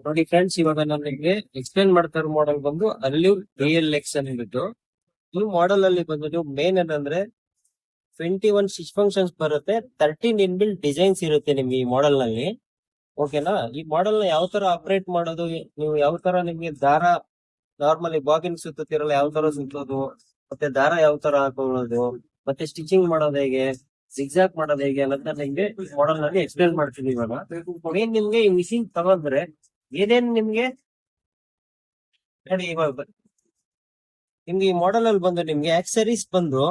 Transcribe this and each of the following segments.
ನೋಡಿ ಫ್ರೆಂಡ್ಸ್, ಇವಾಗ ನಾನು ನಿಮಗೆ ಎಕ್ಸ್ಪ್ಲೇನ್ ಮಾಡ್ತಾ ಇರೋ ಮಾಡೆಲ್ ಬಂದು ಅಲ್ಲಿವ್ ALX ಅಂದ್ಬಿಟ್ಟು. ಈ ಮಾಡೆಲ್ ಅಲ್ಲಿ ಬಂದು ಮೇನ್ ಏನಂದ್ರೆ 21 ಸ್ಟಿಚ್ ಫಂಕ್ಷನ್ಸ್ ಬರುತ್ತೆ, 13 ಇನ್ಬಿಲ್ಟ್ ಡಿಸೈನ್ಸ್ ಇರುತ್ತೆ ನಿಮ್ಗೆ ಈ ಮಾಡೆಲ್ ನಲ್ಲಿ. ಓಕೆನಾ? ಈ ಮಾಡೆಲ್ ನ ಯಾವ ತರ ಆಪರೇಟ್ ಮಾಡೋದು, ನೀವು ಯಾವ ತರ ನಿಮ್ಗೆ ದಾರ ನಾರ್ಮಲಿ ಬಾಗಿನ್ ಸುತ್ತಿರಲ್ಲ ಯಾವ ತರ ಸುತ್ತೋದು, ಮತ್ತೆ ದಾರ ಯಾವ ತರ ಹಾಕೊಳ್ಳೋದು, ಮತ್ತೆ ಸ್ಟಿಚಿಂಗ್ ಮಾಡೋದು ಹೇಗೆ, ಜಿಗ್ಜಾಗ್ ಮಾಡೋದು ಹೇಗೆ ಅನ್ನೋದನ್ನ ನಿಮ್ಗೆ ಮಾಡೆಲ್ ನಲ್ಲಿ ಎಕ್ಸ್ಪ್ಲೇನ್ ಮಾಡ್ತೀನಿ ಇವಾಗ. ಮೇನ್ ನಿಮ್ಗೆ ಈ ಮಿಷಿನ್ ತಗೊಂಡ್ರೆ ಏನೇನ್ ನಿಮ್ಗೆ ನೋಡಿ, ಇವಾಗ ನಿಮ್ಗೆ ಈ ಮಾಡೆಲ್ ಅಲ್ಲಿ ಬಂದು ನಿಮ್ಗೆ ಆಕ್ಸರೀಸ್ ಬಂದು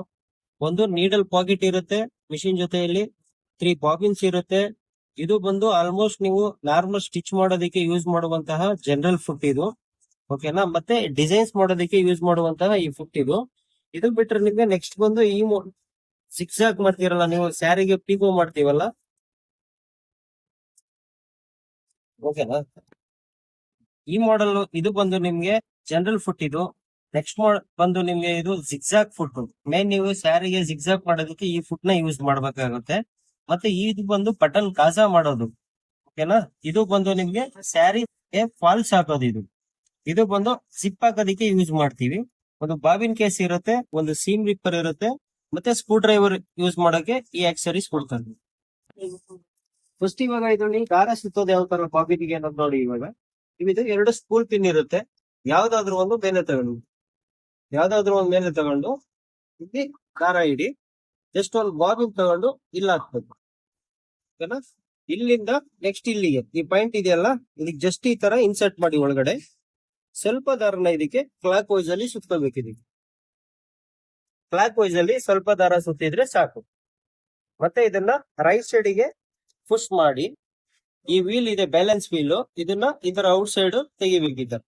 ಒಂದು ನೀಡಲ್ ಪಾಕೆಟ್ ಇರುತ್ತೆ ಮಿಷಿನ್ ಜೊತೆಯಲ್ಲಿ, 3 ಬಾಬಿನ್ಸ್ ಇರುತ್ತೆ. ಇದು ಬಂದು ಆಲ್ಮೋಸ್ಟ್ ನೀವು ನಾರ್ಮಲ್ ಸ್ಟಿಚ್ ಮಾಡೋದಕ್ಕೆ ಯೂಸ್ ಮಾಡುವಂತಹ ಜನರಲ್ ಫುಟ್ ಇದು. ಓಕೆನಾ? ಮತ್ತೆ ಡಿಸೈನ್ಸ್ ಮಾಡೋದಕ್ಕೆ ಯೂಸ್ ಮಾಡುವಂತಹ ಈ ಫುಟ್ ಇದು. ಇದು ಬಿಟ್ರೆ ನಿಮ್ಗೆ ನೆಕ್ಸ್ಟ್ ಬಂದು ಈ ಸಿಕ್ಸಾಕ್ ಮಾಡ್ತೀರಲ್ಲ ನೀವು, ಸ್ಯಾರಿಗೆ ಪೀಕೋ ಮಾಡ್ತೀವಲ್ಲ, ಓಕೆನಾ? ಈ ಮಾಡೆಲ್ ಇದು ಬಂದು ನಿಮ್ಗೆ ಜನರಲ್ ಫುಟ್ ಇದು. ನೆಕ್ಸ್ಟ್ ಬಂದು ನಿಮ್ಗೆ ಇದು ಜಿಗ್ಜಾಗ್ ಫುಟ್. ಮೇನ್ ನೀವು ಸ್ಯಾರಿಗೆ ಜಿಗ್ಜಾಗ್ ಮಾಡೋದಕ್ಕೆ ಈ ಫುಟ್ ನ ಯೂಸ್ ಮಾಡ್ಬೇಕಾಗುತ್ತೆ. ಮತ್ತೆ ಇದು ಬಂದು ಬಟನ್ ಕಾಜಾ ಮಾಡೋದು. ಓಕೆನಾ? ಇದು ಬಂದು ನಿಮ್ಗೆ ಸ್ಯಾರಿಗೆ ಫಾಲ್ಸ್ ಹಾಕೋದು. ಇದು ಬಂದು ಜಿಪ್ ಹಾಕೋದಕ್ಕೆ ಯೂಸ್ ಮಾಡ್ತೀವಿ. ಒಂದು ಬಾಬಿನ್ ಕೇಸ್ ಇರುತ್ತೆ, ಒಂದು ಸೀಮ್ ರಿಪ್ಪರ್ ಇರುತ್ತೆ, ಮತ್ತೆ ಸ್ಕ್ರೂ ಡ್ರೈವರ್ ಯೂಸ್ ಮಾಡೋಕೆ ಈ ಆಕ್ಸರೀಸ್ ಕೊಡ್ತಾರೆ. ಫಸ್ಟ್ ಇವಾಗ ಇದ್ರಲ್ಲಿ ದಾರ ಸುತ್ತೋದು ಯಾವ ತರ ಬಾಬಿನ್ಗೆ ಅನ್ನೋದು ನೋಡಿ. ಇವಾಗ ಇದು 2 ಸ್ಪೂಲ್ ಪಿನ್ ಇರುತ್ತೆ. ಯಾವ್ದಾದ್ರು ಒಂದು ಮೇಲೆ ತಗೊಂಡು ಇಲ್ಲಿ ದಾರ ಇಡಿ, ಜಸ್ಟ್ ಒಂದು ಬಾಬಿನ್ ತಗೊಂಡು ಇಲ್ಲ ಹಾಕ್ಬೇಕು. ಓಕೆನಾ? ಇಲ್ಲಿಂದ ನೆಕ್ಸ್ಟ್ ಇಲ್ಲಿಗೆ ಈ ಪಾಯಿಂಟ್ ಇದೆಯಲ್ಲ, ಇದಕ್ಕೆ ಜಸ್ಟ್ ಈ ತರ ಇನ್ಸರ್ಟ್ ಮಾಡಿ ಒಳಗಡೆ. ಸ್ವಲ್ಪ ದಾರನ ಇದಕ್ಕೆ ಕ್ಲಾಕ್ ವೈಸ್ ಅಲ್ಲಿ ಸುತ್ತಬೇಕು. ಇದಕ್ಕೆ ಕ್ಲಾಕ್ ವೈಸ್ ಅಲ್ಲಿ ಸ್ವಲ್ಪ ದಾರ ಸುತ್ತಿದ್ರೆ ಸಾಕು. ಮತ್ತೆ ಇದನ್ನ ರೈಟ್ ಸೈಡ್ಗೆ ಪುಷ್ ಮಾಡಿ, ಈ ವೀಲ್ ಇದೆ ಬ್ಯಾಲೆನ್ಸ್ ವೀಲ್, ಇದನ್ನ ಇದರ ಔಟ್ ಸೈಡ್ ತೆಗಿಬೇಕಿದ್ದಾರೆ.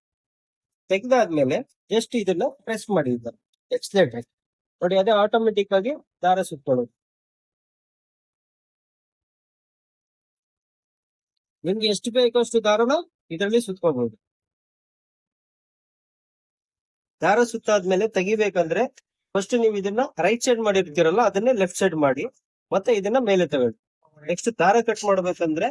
ತೆಗ್ದಾದ್ಮೇಲೆ ಜಸ್ಟ್ ಇದನ್ನ ಪ್ರೆಸ್ ಮಾಡಿದ್ದಾರೆ ಎಕ್ಸ್ಲೇಟರ್ ನೋಡಿ, ಅದೇ ಆಟೋಮೆಟಿಕ್ ಆಗಿ ದಾರ ಸುತ್ತಕೊಳ್ಳೋದು. ನಿಮ್ಗೆ ಎಷ್ಟು ಬೇಕೋ ಅಷ್ಟು ದಾರನ ಇದರಲ್ಲಿ ಸುತ್ಕೋಬಹುದು. ದಾರ ಸುತ್ತಾದ್ಮೇಲೆ ತೆಗಿಬೇಕಂದ್ರೆ ಫಸ್ಟ್ ನೀವು ಇದನ್ನ ರೈಟ್ ಸೈಡ್ ಮಾಡಿರ್ತೀರಲ್ಲ, ಅದನ್ನೇ ಲೆಫ್ಟ್ ಸೈಡ್ ಮಾಡಿ, ಮತ್ತೆ ಇದನ್ನ ಮೇಲೆ ತಗೊಳ್ಳಿ. ನೆಕ್ಸ್ಟ್ ದಾರ ಕಟ್ ಮಾಡ್ಬೇಕಂದ್ರೆ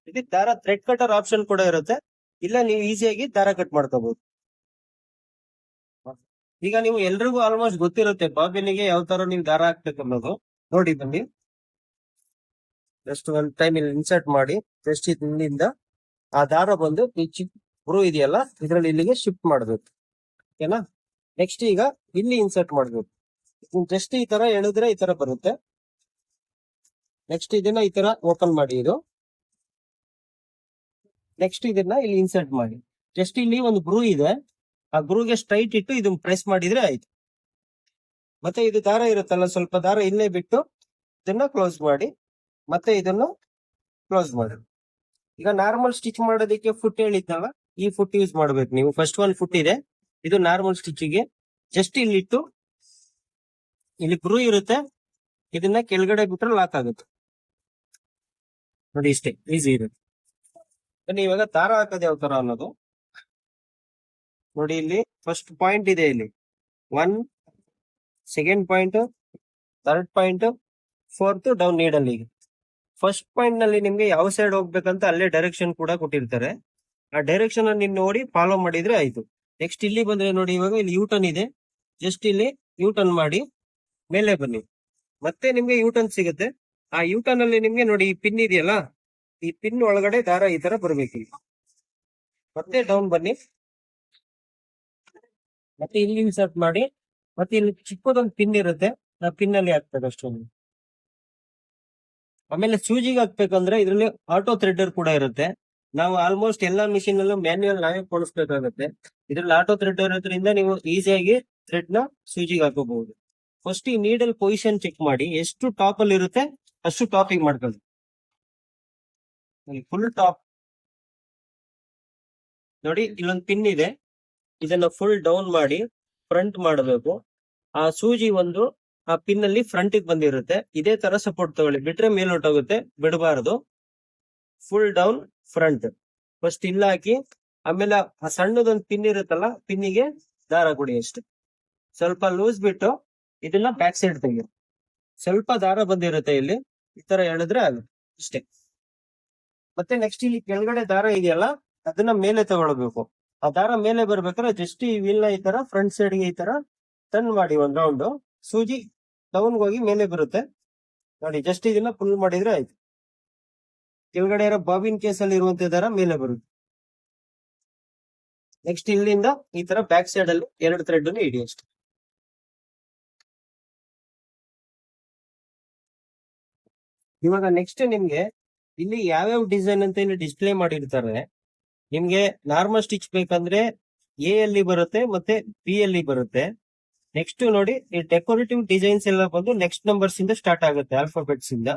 ಇದಕ್ಕೆ ದಾರ ಥ್ರೆಡ್ ಕಟರ್ ಆಪ್ಷನ್ ಕೂಡ ಇರುತ್ತೆ, ಇಲ್ಲ ನೀವು ಈಸಿಯಾಗಿ ದಾರ ಕಟ್ ಮಾಡ್ಕೋಬಹುದು. ಈಗ ನೀವು ಎಲ್ರಿಗೂ ಆಲ್ಮೋಸ್ಟ್ ಗೊತ್ತಿರುತ್ತೆ ಬಾಬಿನಿಗೆ ಯಾವ ತರ ನೀವು ದಾರ ಹಾಕ್ಬೇಕು ಅನ್ನೋದು. ನೋಡಿ ಬನ್ನಿ, ಜಸ್ಟ್ ಒಂದ್ ಟೈಮ್ ಇಲ್ಲಿ ಇನ್ಸರ್ಟ್ ಮಾಡಿ, ಜಸ್ಟ್ ಇಲ್ಲಿಂದ ಆ ದಾರ ಬಂದು ಈ ಚಿಪ್ ಬ್ರೂ ಇದೆಯಲ್ಲ ಇದ್ರಲ್ಲಿ ಇಲ್ಲಿಗೆ ಶಿಫ್ಟ್ ಮಾಡ್ಬೇಕು. ಓಕೆನಾ? ನೆಕ್ಸ್ಟ್ ಈಗ ಇಲ್ಲಿ ಇನ್ಸರ್ಟ್ ಮಾಡ್ಬೇಕು. ಜಸ್ಟ್ ಈ ತರ ಎಳೆದ್ರೆ ಈ ತರ ಬರುತ್ತೆ. ನೆಕ್ಸ್ಟ್ ಇದನ್ನ ಈ ತರ ಓಪನ್ ಮಾಡಿ, ಇದು ನೆಕ್ಸ್ಟ್ ಇದನ್ನ ಇಲ್ಲಿ ಇನ್ಸರ್ಟ್ ಮಾಡಿ. ಜಸ್ಟ್ ಇಲ್ಲಿ ಒಂದು ಬ್ರೂ ಇದೆ, ಆ ಬ್ರೂಗೆ ಸ್ಟ್ರೈಟ್ ಇಟ್ಟು ಇದನ್ನ ಪ್ರೆಸ್ ಮಾಡಿದ್ರೆ ಆಯ್ತು. ಮತ್ತೆ ಇದು ದಾರ ಇರುತ್ತಲ್ಲ, ಸ್ವಲ್ಪ ದಾರ ಇಲ್ಲೇ ಬಿಟ್ಟು ಇದನ್ನ ಕ್ಲೋಸ್ ಮಾಡಿ, ಮತ್ತೆ ಇದನ್ನು ಕ್ಲೋಸ್ ಮಾಡಿ. ಈಗ ನಾರ್ಮಲ್ ಸ್ಟಿಚ್ ಮಾಡೋದಕ್ಕೆ ಫುಟ್ ಹೇಳಿದ್ನಲ್ಲ, ಈ ಫುಟ್ ಯೂಸ್ ಮಾಡ್ಬೇಕು ನೀವು. ಫಸ್ಟ್ ಒಂದು ಫುಟ್ ಇದೆ, ಇದು ನಾರ್ಮಲ್ ಸ್ಟಿಚಿಗೆ. ಜಸ್ಟ್ ಇಲ್ಲಿಟ್ಟು ಇಲ್ಲಿ ಬ್ರೂ ಇರುತ್ತೆ, ಇದನ್ನ ಕೆಳಗಡೆ ಬಿಟ್ರೆ ಲಾಕ್ ಆಗುತ್ತೆ ನೋಡಿ. ಇಷ್ಟೇ ಈಸಿ ಇರುತ್ತೆ. ಇವಾಗ ದಾರ ಹಾಕೋದು ಯಾವ ತರ ಅನ್ನೋದು ನೋಡಿ. ಇಲ್ಲಿ ಫಸ್ಟ್ ಪಾಯಿಂಟ್ ಇದೆ, ಇಲ್ಲಿ 1, second point, third point, 4th down needle. ಈಗ ಫಸ್ಟ್ ಪಾಯಿಂಟ್ ನಲ್ಲಿ ನಿಮ್ಗೆ ಯಾವ ಸೈಡ್ ಹೋಗ್ಬೇಕಂತ ಅಲ್ಲೇ ಡೈರೆಕ್ಷನ್ ಕೂಡ ಕೊಟ್ಟಿರ್ತಾರೆ. ಆ ಡೈರೆಕ್ಷನ್ ಅನ್ನು ನೀವು ನೋಡಿ ಫಾಲೋ ಮಾಡಿದ್ರೆ ಆಯ್ತು. ನೆಕ್ಸ್ಟ್ ಇಲ್ಲಿ ಬಂದ್ರೆ ನೋಡಿ, ಇವಾಗ ಇಲ್ಲಿ ಯೂಟರ್ನ್ ಇದೆ, ಜಸ್ಟ್ ಇಲ್ಲಿ ಯೂಟರ್ನ್ ಮಾಡಿ ಮೇಲೆ ಬನ್ನಿ, ಮತ್ತೆ ನಿಮ್ಗೆ ಯೂಟರ್ನ್ ಸಿಗುತ್ತೆ. ಆ ಯೂಟರ್ನ್ ಅಲ್ಲಿ ನಿಮ್ಗೆ ನೋಡಿ ಈ ಪಿನ್ ಇದೆಯಲ್ಲ, ಈ ಪಿನ್ ಒಳಗಡೆ ದಾರ ಈ ತರ ಬರ್ಬೇಕು. ಮತ್ತೆ ಡೌನ್ ಬನ್ನಿ, ಮತ್ತೆ ಇಲ್ಲಿ ಇನ್ಸರ್ಟ್ ಮಾಡಿ, ಮತ್ತೆ ಇಲ್ಲಿ ಚಿಕ್ಕದೊಂದು ಪಿನ್ ಇರುತ್ತೆ, ಆ ಪಿನ್ ಅಲ್ಲಿ ಹಾಕ್ಬೇಕು ಅಷ್ಟೊಂದು. ಆಮೇಲೆ ಸೂಜಿಗೆ ಹಾಕ್ಬೇಕಂದ್ರೆ ಇದ್ರಲ್ಲಿ ಆಟೋ ಥ್ರೆಡರ್ ಕೂಡ ಇರುತ್ತೆ. ನಾವು ಆಲ್ಮೋಸ್ಟ್ ಎಲ್ಲಾ ಮಿಷಿನ್ ಅಲ್ಲೂ ಮ್ಯಾನ್ಯುಯಲ್ ನಾವೇ ಕೊಡಿಸ್ಬೇಕಾಗುತ್ತೆ. ಇದ್ರಲ್ಲಿ ಆಟೋ ಥ್ರೆಡ್ ಇರೋದ್ರಿಂದ ನೀವು ಈಸಿಯಾಗಿ ಥ್ರೆಡ್ ನ ಸೂಜಿಗೆ ಹಾಕೋಬಹುದು. ಫಸ್ಟ್ ಈ ನೀಡಲ್ ಪೊಸಿಷನ್ ಚೆಕ್ ಮಾಡಿ, ಎಷ್ಟು ಟಾಪ್ ಅಲ್ಲಿ ಇರುತ್ತೆ ಅಷ್ಟು ಟಾಪಿಂಗ್ ಮಾಡ್ಕೊಳ್ಳಿ. ಫುಲ್ ಟಾಪ್ ನೋಡಿ, ಇಲ್ಲೊಂದು ಪಿನ್ ಇದೆ, ಇದನ್ನ ಫುಲ್ ಡೌನ್ ಮಾಡಿ ಫ್ರಂಟ್ ಮಾಡಬೇಕು. ಆ ಸೂಜಿ ಒಂದು ಆ ಪಿನ್ ಅಲ್ಲಿ ಫ್ರಂಟ್ ಬಂದಿರುತ್ತೆ. ಇದೇ ತರ ಸಪೋರ್ಟ್ ತಗೊಳ್ಳಿ, ಬಿಟ್ರೆ ಮೇಲೊಟ್ಟೋಗುತ್ತೆ, ಬಿಡಬಾರದು. ಫುಲ್ ಡೌನ್ ಫ್ರಂಟ್ ಫಸ್ಟ್ ಇಲ್ಲ ಹಾಕಿ, ಆಮೇಲೆ ಆ ಸಣ್ಣದೊಂದು ಪಿನ್ ಇರುತ್ತಲ್ಲ, ಪಿನ್ನಿಗೆ ದಾರ ಕೊಡಿ ಅಷ್ಟೇ. ಸ್ವಲ್ಪ ಲೂಸ್ ಬಿಟ್ಟು ಇದನ್ನ ಬ್ಯಾಕ್ ಸೈಡ್ ತೆಗಿ. ಸ್ವಲ್ಪ ದಾರ ಬಂದಿರುತ್ತೆ ಇಲ್ಲಿ, ಈ ತರ ಎಳೆದ್ರೆ ಆಗುತ್ತೆ ಇಷ್ಟೇ. ಮತ್ತೆ ನೆಕ್ಸ್ಟ್ ಇಲ್ಲಿ ಕೆಳಗಡೆ ದಾರ ಇದೆಯಲ್ಲ, ಅದನ್ನ ಮೇಲೆ ತಗೊಳ್ಬೇಕು. ಆ ದಾರ ಮೇಲೆ ಬರ್ಬೇಕಾದ್ರೆ ಜಸ್ಟ್ ಈ ವೀಲ್ ನ ಈ ತರ ಫ್ರಂಟ್ ಸೈಡ್ ಗೆ ಈ ತರ ಟರ್ನ್ ಮಾಡಿ ಒಂದ್ ರೌಂಡ್, ಸೂಜಿ ಡೌನ್ ಹೋಗಿ ಮೇಲೆ ಬರುತ್ತೆ ನೋಡಿ. ಜಸ್ಟ್ ಇದನ್ನ ಫುಲ್ ಮಾಡಿದ್ರೆ ಆಯ್ತು. ಕೆಳಗಡೆ ಇರೋ ಬಾಬಿನ್ ಕೇಸ್ ಅಲ್ಲಿ ಇರುವಂತ ದಾರ ಮೇಲೆ ಬರುತ್ತೆ. ನೆಕ್ಸ್ಟ್ ಇಲ್ಲಿಂದ ಈ ತರ ಬ್ಯಾಕ್ ಸೈಡ್ ಅಲ್ಲಿ 2 ಥ್ರೆಡ್ ಇಡಿ ಅಷ್ಟೇ. ಇವಾಗ ನೆಕ್ಸ್ಟ್ ನಿಮ್ಗೆ ಇಲ್ಲಿ ಯಾವ್ಯಾವ ಡಿಸೈನ್ ಅಂತ ಇಲ್ಲಿ ಡಿಸ್ಪ್ಲೇ ಮಾಡಿರ್ತಾರೆ. ನಿಮ್ಗೆ ನಾರ್ಮಲ್ ಸ್ಟಿಚ್ ಬೇಕಂದ್ರೆ ಎ ಅಲ್ಲಿ ಬರುತ್ತೆ ಮತ್ತೆ ಬಿ ಅಲ್ಲಿ ಬರುತ್ತೆ. ನೆಕ್ಸ್ಟ್ ನೋಡಿ ಈ ಡೆಕೋರೇಟಿವ್ ಡಿಸೈನ್ಸ್ ಎಲ್ಲ ಬಂದು ನೆಕ್ಸ್ಟ್ ನಂಬರ್ಸ್ ಇಂದ ಸ್ಟಾರ್ಟ್ ಆಗುತ್ತೆ, ಆಲ್ಫಾಬೆಟ್ಸ್ ಇಂದ.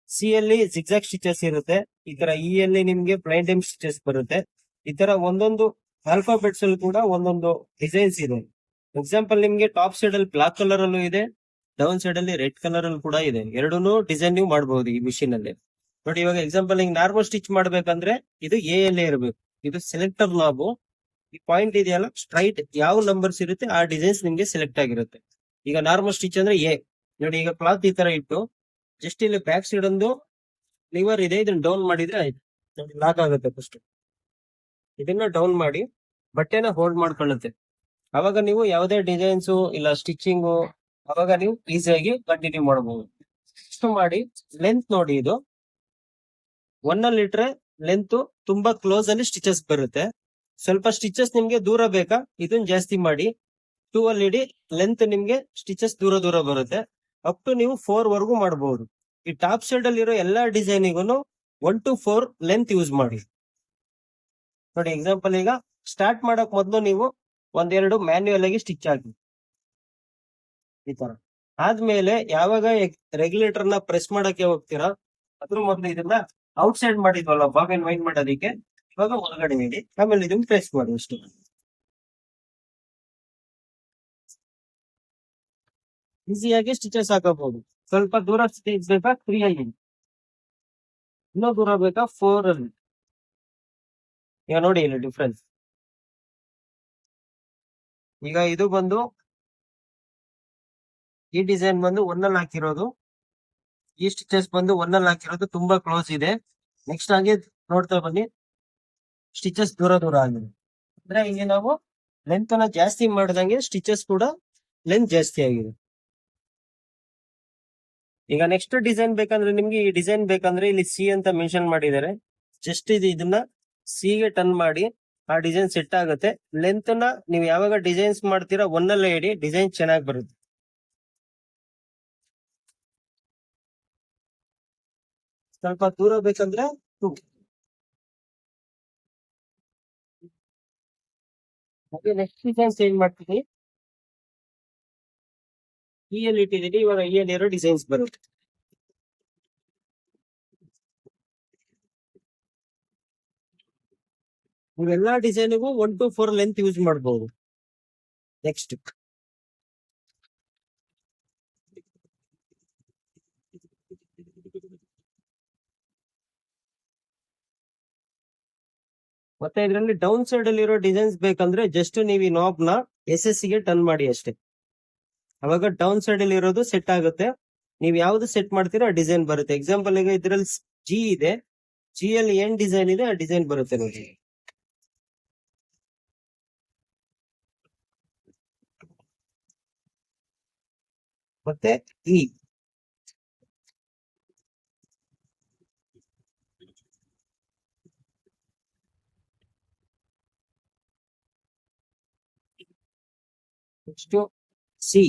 ಸಿ ಅಲ್ಲಿ ಜಿಗ್ಜಾಗ್ ಸ್ಟಿಚಸ್ ಇರುತ್ತೆ, ಈ ತರ ಇ ಅಲ್ಲಿ ನಿಮ್ಗೆ ಪ್ಲೈನ್ ಡೈಮ್ ಸ್ಟಿಚಸ್ ಬರುತ್ತೆ. ಈ ತರ ಒಂದೊಂದು ಆಲ್ಫಾಬೆಟ್ಸ್ ಅಲ್ಲಿ ಕೂಡ ಒಂದೊಂದು ಡಿಸೈನ್ಸ್ ಇದೆ. ಎಕ್ಸಾಂಪಲ್ ನಿಮ್ಗೆ ಟಾಪ್ ಸೈಡ್ ಅಲ್ಲಿ ಬ್ಲಾಕ್ ಕಲರ್ ಅಲ್ಲೂ ಇದೆ, ಡೌನ್ ಸೈಡ್ ಅಲ್ಲಿ ರೆಡ್ ಕಲರ್ ಅಲ್ಲಿ ಕೂಡ ಇದೆ. ಎರಡೂ ಡಿಸೈನ್ ನೀವು ಮಾಡಬಹುದು ಈ ಮಿಷಿನ್ ಅಲ್ಲಿ. ನೋಡಿ ಇವಾಗ ಎಕ್ಸಾಂಪಲ್ ಹಿಂಗ್ ನಾರ್ಮಲ್ ಸ್ಟಿಚ್ ಮಾಡ್ಬೇಕಂದ್ರೆ ಇದು ಎ ಅಲ್ಲೇ ಇರಬೇಕು. ಇದು ಸೆಲೆಕ್ಟರ್ ನಾಬು. ಈ ಪಾಯಿಂಟ್ ಇದೆಯಲ್ಲ ಸ್ಟ್ರೈಟ್ ಯಾವ ನಂಬರ್ಸ್ ಇರುತ್ತೆ ಆ ಡಿಸೈನ್ಸ್ ನಿಮ್ಗೆ ಸೆಲೆಕ್ಟ್ ಆಗಿರುತ್ತೆ. ಈಗ ನಾರ್ಮಲ್ ಸ್ಟಿಚ್ ಅಂದ್ರೆ ಎ ನೋಡಿ. ಈಗ ಕ್ಲಾತ್ ಈ ತರ ಇಟ್ಟು ಜಸ್ಟ್ ಇಲ್ಲಿ ಬ್ಯಾಕ್ ಸೈಡ್ ಒಂದು ಲಿವರ್ ಇದೆ, ಇದನ್ನ ಡೌನ್ ಮಾಡಿದ್ರೆ ಆಯ್ತು ನೋಡಿ, ಲಾಕ್ ಆಗುತ್ತೆ. ಫಸ್ಟ್ ಇದನ್ನ ಡೌನ್ ಮಾಡಿ ಬಟ್ಟೆನ ಹೋಲ್ಡ್ ಮಾಡ್ಕೊಳ್ಳುತ್ತೆ. ಅವಾಗ ನೀವು ಯಾವುದೇ ಡಿಸೈನ್ಸ್ ಇಲ್ಲ ಸ್ಟಿಚಿಂಗು ಅವಾಗ ನೀವು ಈಸಿಯಾಗಿ ಕಂಟಿನ್ಯೂ ಮಾಡಬಹುದು. ಇಷ್ಟು ಮಾಡಿ ಲೆಂತ್ ನೋಡಿ, ಇದು 1 ಅಲ್ಲಿ ಇಟ್ರೆ ಲೆಂತ್ ತುಂಬಾ ಕ್ಲೋಸ್ ಅಲ್ಲಿ ಸ್ಟಿಚಸ್ ಬರುತ್ತೆ. ಸ್ವಲ್ಪ ಸ್ಟಿಚಸ್ ನಿಮ್ಗೆ ದೂರ ಬೇಕಾ ಇದನ್ನ ಜಾಸ್ತಿ ಮಾಡಿ 2 ಅಲ್ಲಿ ಇಡಿ, ಲೆಂತ್ ನಿಮ್ಗೆ ಸ್ಟಿಚಸ್ ದೂರ ದೂರ ಬರುತ್ತೆ. ಅಪ್ ಟು ನೀವು 4 ವರೆಗೂ ಮಾಡಬಹುದು. ಈ ಟಾಪ್ ಸೈಡ್ ಅಲ್ಲಿ ಇರೋ ಎಲ್ಲಾ ಡಿಸೈನಿಗೂ 1 to 4 ಲೆಂತ್ ಯೂಸ್ ಮಾಡಿ ನೋಡಿ. ಎಕ್ಸಾಂಪಲ್ ಈಗ ಸ್ಟಾರ್ಟ್ ಮಾಡಕ್ ಮೊದಲು ನೀವು ಒಂದೆರಡು ಮ್ಯಾನ್ಯುಯಲ್ ಆಗಿ ಸ್ಟಿಚ್ ಹಾಕಿ ಈ ತರ. ಆದ್ಮೇಲೆ ಯಾವಾಗ ರೆಗ್ಯುಲೇಟರ್ ನ ಪ್ರೆಸ್ ಮಾಡಕ್ಕೆ ಹೋಗ್ತೀರಾ ಅದ್ರ ಮೊದಲು ಇದನ್ನ ಔಟ್ ಸೈಡ್ ಮಾಡಿದ್ವಲ್ಲ ಬಾಬಿನ್ ವೈಂಡ್ ಮಾಡೋದಿಕ್ಕೆ, ಇವಾಗ ಒಳಗಡೆ ಇಡಿ, ಆಮೇಲೆ ಇದನ್ನ ಪ್ರೆಸ್ ಮಾಡಿ ಅಷ್ಟು. ಈಸಿಯಾಗಿ ಸ್ಟಿಚಸ್ ಹಾಕಬಹುದು. ಸ್ವಲ್ಪ ದೂರ ಸ್ಟಿಚ್ ಬೇಕಾ 3 ಆಗಿ, ಇನ್ನೂ ದೂರ ಬೇಕಾ 4 ಅಲ್ಲಿ. ಈಗ ನೋಡಿ ಇಲ್ಲಿ ಡಿಫ್ರೆನ್ಸ್. ಈಗ ಇದು ಬಂದು ಈ ಡಿಸೈನ್ ಬಂದು 1 ಅಲ್ಲಿ ಹಾಕಿರೋದು, ಈ ಸ್ಟಿಚಸ್ ಬಂದು 1 ಅಲ್ಲಿ ಹಾಕಿರೋದು ತುಂಬಾ ಕ್ಲೋಸ್ ಇದೆ. ನೆಕ್ಸ್ಟ್ ಹಾಗೆ ನೋಡ್ತಾ ಬನ್ನಿ, ಸ್ಟಿಚಸ್ ದೂರ ದೂರ ಆಗಿದೆ. ಅಂದ್ರೆ ಇಲ್ಲಿ ನಾವು ಲೆಂತ್ ಅನ್ನ ಜಾಸ್ತಿ ಮಾಡಿದಂಗೆ ಸ್ಟಿಚಸ್ ಕೂಡ ಲೆಂತ್ ಜಾಸ್ತಿ ಆಗಿದೆ. ಈಗ ನೆಕ್ಸ್ಟ್ ಡಿಸೈನ್ ಬೇಕಂದ್ರೆ ನಿಮ್ಗೆ ಈ ಡಿಸೈನ್ ಬೇಕಂದ್ರೆ ಇಲ್ಲಿ ಸಿ ಅಂತ ಮೆನ್ಷನ್ ಮಾಡಿದ್ದಾರೆ. ಜಸ್ಟ್ ಇದನ್ನ ಸಿ ಗೆ ಟರ್ನ್ ಮಾಡಿ ಆ ಡಿಸೈನ್ ಸೆಟ್ ಆಗುತ್ತೆ. ಲೆಂತ್ ನ ನೀವು ಯಾವಾಗ ಡಿಸೈನ್ಸ್ ಮಾಡ್ತೀರಾ 1 ಅಲ್ಲೇ ಇಡಿ, ಡಿಸೈನ್ ಚೆನ್ನಾಗಿ ಬರುತ್ತೆ. ಸ್ವಲ್ಪ ದೂರ ಬೇಕಂದ್ರೆ 2. ಹಾಗೆ ನೆಕ್ಸ್ಟ್ ಡಿಸೈನ್ ಚೇಂಜ್ ಮಾಡ್ತೀನಿ. ಇ ಅಲ್ಲಿ ಇಟ್ಟಿದ್ದೀನಿ, ಇವಾಗ ಇ ಅಲ್ಲಿ ಇರೋ ಡಿಸೈನ್ಸ್ ಬರುತ್ತೆ. ಇವೆಲ್ಲಾ ಡಿಸೈನ್ಗೂ 1 to 4 ಲೆಂತ್ ಯೂಸ್ ಮಾಡಬಹುದು. ನೆಕ್ಸ್ಟ್ ಮತ್ತೆ ಇದರಲ್ಲಿ ಡೌನ್ ಸೈಡ್ ಅಲ್ಲಿ ಇರೋ ಡಿಸೈನ್ಸ್ ಬೇಕಂದ್ರೆ ಜಸ್ಟ್ ನೀವು ಈ ನಾಬ್ ನ SS ಗೆ ಟರ್ನ್ ಮಾಡಿ ಅಷ್ಟೇ. ಅವಾಗ ಡೌನ್ ಸೈಡ್ ಅಲ್ಲಿ ಇರೋದು ಸೆಟ್ ಆಗುತ್ತೆ. ನೀವು ಯಾವ್ದು ಸೆಟ್ ಮಾಡ್ತೀರಾ ಆ ಡಿಸೈನ್ ಬರುತ್ತೆ. ಎಕ್ಸಾಂಪಲ್ ಈಗ ಇದ್ರಲ್ಲಿ ಜಿ ಇದೆ, ಜಿ ಅಲ್ಲಿ ಏನ್ ಡಿಸೈನ್ ಇದೆ ಆ ಡಿಸೈನ್ ಬರುತ್ತೆ ನೋಡಿ. ಮತ್ತೆ ಇ ನೆಕ್ಸ್ಟ್ ಸಿ,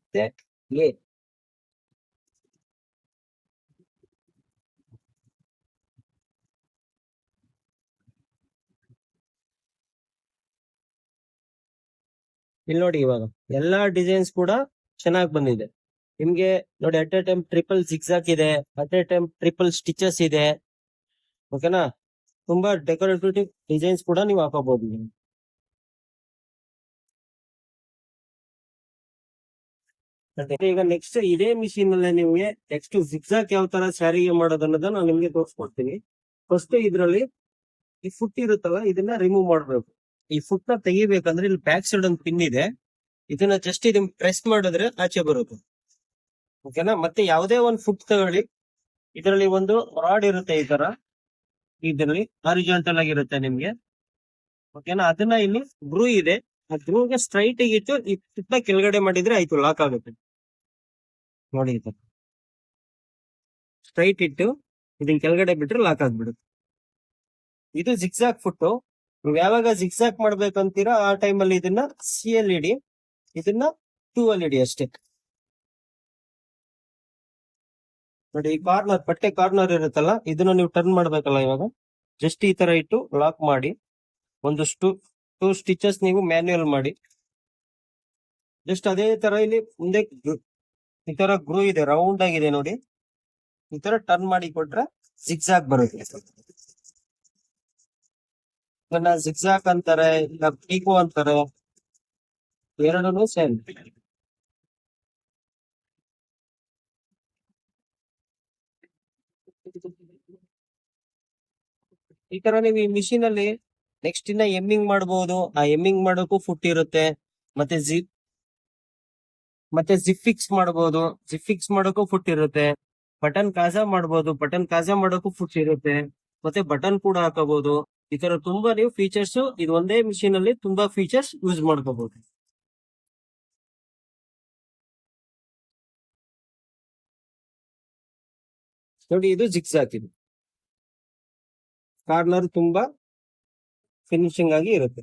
ಮತ್ತೆ ಎ, ಇಲ್ಲಿ ನೋಡಿ ಇವಾಗ ಎಲ್ಲಾ ಡಿಸೈನ್ಸ್ ಕೂಡ ಚೆನ್ನಾಗಿ ಬಂದಿದೆ ನಿಮ್ಗೆ. ನೋಡಿ at a time triple zigzag ಇದೆ, at a time triple stitches ಇದೆ. ಓಕೆನಾ, ತುಂಬಾ ಡೆಕೋರೇಟಿವ್ ಡಿಸೈನ್ಸ್ ಕೂಡ ನೀವು ಹಾಕೋಬಹುದು. ಈಗ ನೆಕ್ಸ್ಟ್ ಇದೇ ಮಿಷಿನ್ ಅಲ್ಲೇ ನಿಮ್ಗೆ ನೆಕ್ಸ್ಟ್ ಜಿಗ್ಜಾಗ್ ಯಾವ ತರ ಸ್ಯಾರಿಗೆ ಮಾಡೋದು ಅನ್ನೋದನ್ನ ನಾನು ನಿಮ್ಗೆ ತೋರಿಸ್ಕೊಡ್ತೀನಿ. ಫಸ್ಟ್ ಇದ್ರಲ್ಲಿ ಈ ಫುಟ್ ಇರುತ್ತಲ್ಲ ಇದನ್ನ ರಿಮೂವ್ ಮಾಡ್ಬೇಕು. ಈ ಫುಟ್ ನ ತೆಗಿಬೇಕಂದ್ರೆ ಇಲ್ಲಿ ಬ್ಯಾಕ್ ಸೈಡ್ ಒಂದು ಪಿನ್ ಇದೆ, ಇದನ್ನ ಜಸ್ಟ್ ಇದನ್ನ ಪ್ರೆಸ್ ಮಾಡಿದ್ರೆ ಆಚೆ ಬರುತ್ತೆ. ಓಕೆನಾ. ಮತ್ತೆ ಯಾವುದೇ ಒಂದು ಫುಟ್ ತಗೊಳ್ಳಿ, ಇದರಲ್ಲಿ ಒಂದು ರಾಡ್ ಇರುತ್ತೆ ಈ ತರ, ಇದರಲ್ಲಿ ಹಾರಿಜಾಂಟಲ್ ಆಗಿರುತ್ತೆ ನಿಮ್ಗೆ. ಓಕೆನಾ. ಅದನ್ನ ಇಲ್ಲಿ ಗ್ರೂ ಇದೆ, ಆ ಗ್ರೂಗೆ ಸ್ಟ್ರೈಟ್ ಇಟ್ಟು ಈ ಫುಟ್ ಕೆಳಗಡೆ ಮಾಡಿದ್ರೆ ಆಯ್ತು, ಲಾಕ್ ಆಗುತ್ತೆ ನೋಡಿ. ಇದು ಸ್ಟ್ರೈಟ್ ಇಟ್ಟು ಇದನ್ನ ಕೆಳಗಡೆ ಬಿಟ್ರೆ ಲಾಕ್ ಆಗ್ಬಿಡುತ್ತೆ. ಇದು ಜಿಗ್ಜಾಕ್ ಫುಟ್. ನೀವು ಯಾವಾಗ ಜಿಗ್ಜಾಕ್ ಮಾಡ್ಬೇಕಂತೀರಾ ಆ ಟೈಮಲ್ಲಿ ಇದನ್ನ ಸಿ ಅಲ್ಲಿ ಇಡಿ, ಇದನ್ನ 2 ಅಲ್ಲಿ ಇಡಿ ಅಷ್ಟೇ. ನೋಡಿ, ಈ ಕಾರ್ನರ್, ಪಟ್ಟೆ ಕಾರ್ನರ್ ಇರುತ್ತಲ್ಲ, ಇದನ್ನ ನೀವು ಟರ್ನ್ ಮಾಡ್ಬೇಕಲ್ಲ. ಇವಾಗ ಜಸ್ಟ್ ಈ ತರ ಇಟ್ಟು ಲಾಕ್ ಮಾಡಿ, ಒಂದಷ್ಟು 2 ಸ್ಟಿಚಸ್ ನೀವು ಮ್ಯಾನ್ಯುಯಲ್ ಮಾಡಿ. ಜಸ್ಟ್ ಅದೇ ತರ ಇಲ್ಲಿ ಮುಂದೆ ಈ ತರ ಗ್ರೂ ಇದೆ, ರೌಂಡ್ ಆಗಿದೆ ನೋಡಿ, ಈ ತರ ಟರ್ನ್ ಮಾಡಿ ಕೊಟ್ರೆ ಜಿಗ್ಜಾಕ್ ಬರುತ್ತೆ. ಇದನ್ನ ಜಿಗ್ಜಾಕ್ ಅಂತಾರೆ, ಇಲ್ಲ ಪೀಕೋ ಅಂತಾರೆ, ಎರಡೂ ಸೇಮ್. ಈ ತರ ನೀವು ಈ ಮಿಷಿನ್ ಅಲ್ಲಿ ನೆಕ್ಸ್ಟ್ ಇನ್ನ ಎಮ್ಮಿಂಗ್ ಮಾಡಬಹುದು. ಆ ಎಮ್ಮಿಂಗ್ ಮಾಡೋಕ್ಕೂ ಫುಟ್ ಇರುತ್ತೆ. ಮತ್ತೆ ಜಿಪ್ ಫಿಕ್ಸ್ ಮಾಡಬಹುದು, ಜಿಪ್ ಫಿಕ್ಸ್ ಮಾಡೋಕ್ಕೂ ಫುಟ್ ಇರುತ್ತೆ. ಬಟನ್ ಕಾಜಾ ಮಾಡಬಹುದು, ಬಟನ್ ಕಾಜಾ ಮಾಡೋಕ್ಕೂ ಫುಟ್ ಇರುತ್ತೆ. ಮತ್ತೆ ಬಟನ್ ಕೂಡ ಹಾಕಬಹುದು. ಈ ತರ ತುಂಬಾ ನೀವು ಫೀಚರ್ಸ್, ಇದು ಒಂದೇ ಮಿಷಿನ್ ಅಲ್ಲಿ ತುಂಬಾ ಫೀಚರ್ಸ್ ಯೂಸ್ ಮಾಡ್ಕೋಬಹುದು. ನೋಡಿ, ಇದು ಜಿಗ್ಜಾಕ್, ಇದು ಕಾರ್ನರ್ ತುಂಬಾ ಫಿನಿಶಿಂಗ್ ಆಗಿ ಇರುತ್ತೆ.